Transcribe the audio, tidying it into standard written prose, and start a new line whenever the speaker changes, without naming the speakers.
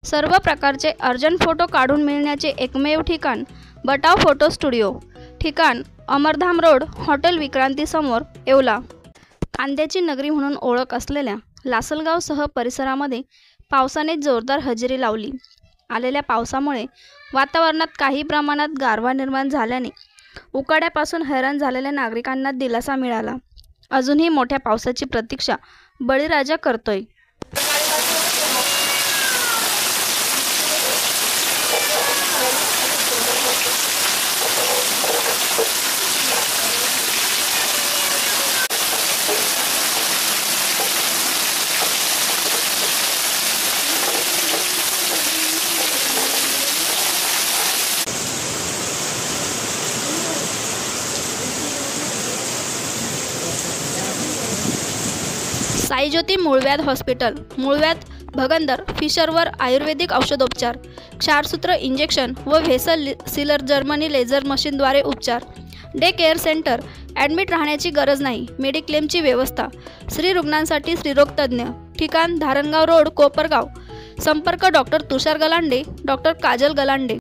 सर्व प्रकारचे urgent photo काढून मिळण्याचे एकमेव ठिकाण बटाव फोटो स्टुडिओ। ठिकाण अमरधाम रोड, हॉटेल विक्रांती समोर, येवला। कांद्याची नगरी म्हणून ओळख असलेल्या लासलगावसह परिसरामध्ये पावसाने जोरदार हजेरी लावली। आलेल्या पावसामुळे वातावरणात काही प्रमाणात गारवा निर्माण झाल्याने उकाड्यापासून हैराण झालेल्या नागरिकांना दिलासा मिळाला। अजूनही मोठ्या पावसाची प्रतीक्षा बळीराजा करतोय। साईज्योती मूळव्याध हॉस्पिटल, मूळव्याध, भगंदर, फिशरवर आयुर्वेदिक औषधोपचार, क्षारसूत्र इंजेक्शन व व्हेसल सीलर जर्मनी लेझर मशीनद्वारे उपचार। डे केअर सेंटर, ॲडमिट राहण्याची गरज नाही, मेडिक्लेमची व्यवस्था। स्त्री रुग्णांसाठी स्त्रीरोग तज्ज्ञ। ठिकाण धारणगाव रोड, कोपरगाव। संपर्क डॉक्टर तुषार गलांडे, डॉक्टर काजल गलांडे।